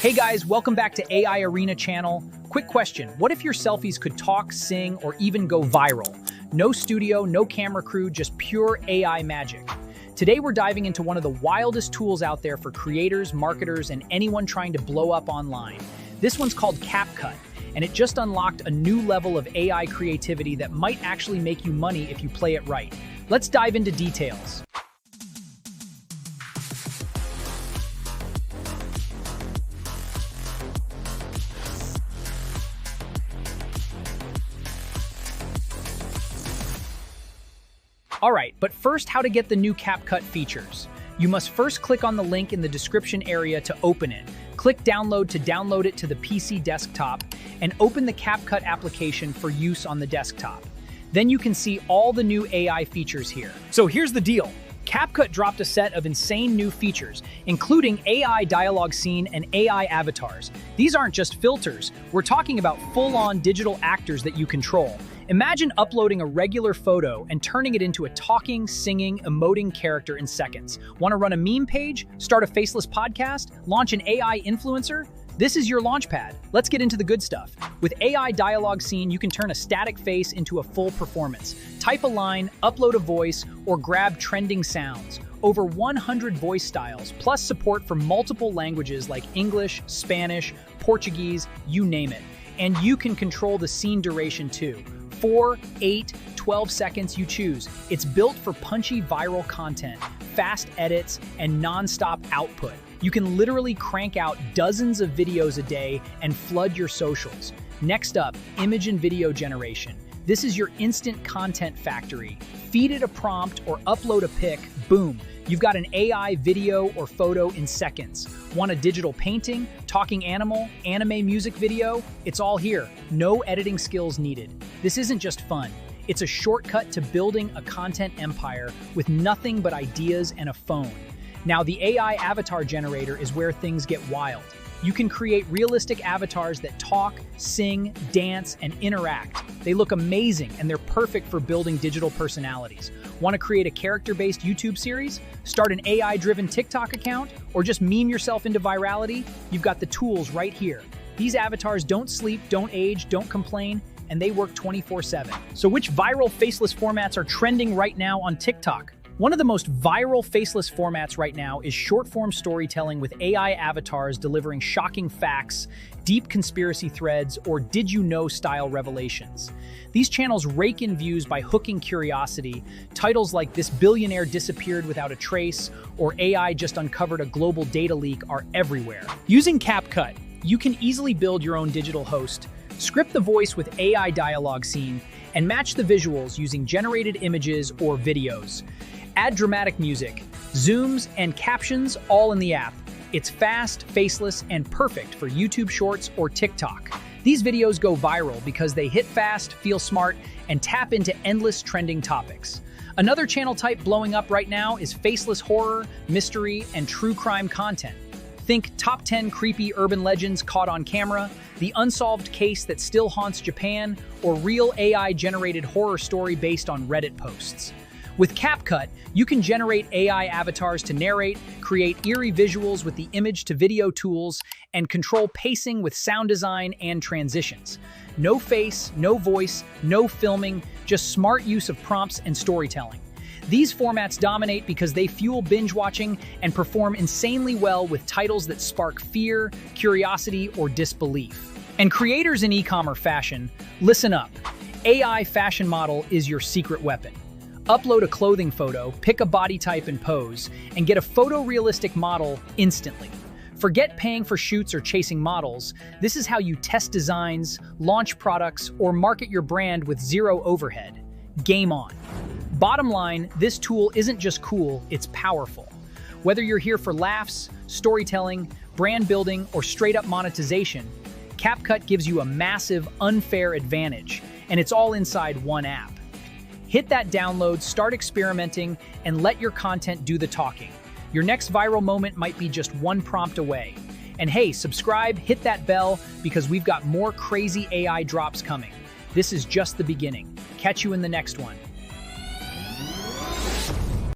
Hey guys, welcome back to AI Arena channel. Quick question, what if your selfies could talk, sing, or even go viral? No studio, no camera crew, just pure AI magic. Today we're diving into one of the wildest tools out there for creators, marketers, and anyone trying to blow up online. This one's called Capcut, and it just unlocked a new level of AI creativity that might actually make you money if you play it right. Let's dive into details. Alright, but first, how to get the new Capcut features. You must first click on the link in the description area to open it. Click download to download it to the PC desktop, and open the Capcut application for use on the desktop. Then you can see all the new AI features here. So here's the deal. Capcut dropped a set of insane new features, including AI dialogue scene and AI avatars. These aren't just filters, we're talking about full-on digital actors that you control. Imagine uploading a regular photo and turning it into a talking, singing, emoting character in seconds. Want to run a meme page? Start a faceless podcast? Launch an AI influencer? This is your launchpad. Let's get into the good stuff. With AI dialogue scene, you can turn a static face into a full performance. Type a line, upload a voice, or grab trending sounds. Over 100 voice styles, plus support for multiple languages like English, Spanish, Portuguese, you name it. And you can control the scene duration too. 4, 8, 12 seconds, you choose. It's built for punchy viral content, fast edits, and non-stop output. You can literally crank out dozens of videos a day and flood your socials. Next up, image and video generation. This is your instant content factory. Feed it a prompt or upload a pic, boom. You've got an AI video or photo in seconds. Want a digital painting, talking animal, anime music video? It's all here. No editing skills needed. This isn't just fun. It's a shortcut to building a content empire with nothing but ideas and a phone. Now, the AI avatar generator is where things get wild. You can create realistic avatars that talk, sing, dance, and interact. They look amazing, and they're perfect for building digital personalities. Want to create a character-based YouTube series? Start an AI-driven TikTok account? Or just meme yourself into virality? You've got the tools right here. These avatars don't sleep, don't age, don't complain, and they work 24/7. So which viral faceless formats are trending right now on TikTok? One of the most viral faceless formats right now is short-form storytelling with AI avatars delivering shocking facts, deep conspiracy threads, or did-you-know-style revelations. These channels rake in views by hooking curiosity. Titles like "This Billionaire Disappeared Without a Trace" or "AI Just Uncovered a Global Data Leak" are everywhere. Using Capcut, you can easily build your own digital host, script the voice with AI dialogue scene, and match the visuals using generated images or videos. Add dramatic music, zooms, and captions all in the app. It's fast, faceless, and perfect for YouTube Shorts or TikTok. These videos go viral because they hit fast, feel smart, and tap into endless trending topics. Another channel type blowing up right now is faceless horror, mystery, and true crime content. Think top 10 creepy urban legends caught on camera, the unsolved case that still haunts Japan, or real AI-generated horror story based on Reddit posts. With Capcut, you can generate AI avatars to narrate, create eerie visuals with the image-to-video tools, and control pacing with sound design and transitions. No face, no voice, no filming, just smart use of prompts and storytelling. These formats dominate because they fuel binge-watching and perform insanely well with titles that spark fear, curiosity, or disbelief. And creators in e-commerce fashion, listen up. AI fashion model is your secret weapon. Upload a clothing photo, pick a body type and pose, and get a photorealistic model instantly. Forget paying for shoots or chasing models. This is how you test designs, launch products, or market your brand with zero overhead. Game on. Bottom line, this tool isn't just cool, it's powerful. Whether you're here for laughs, storytelling, brand building, or straight-up monetization, Capcut gives you a massive, unfair advantage, and it's all inside one app. Hit that download, start experimenting, and let your content do the talking. Your next viral moment might be just one prompt away. And hey, subscribe, hit that bell, because we've got more crazy AI drops coming. This is just the beginning. Catch you in the next one.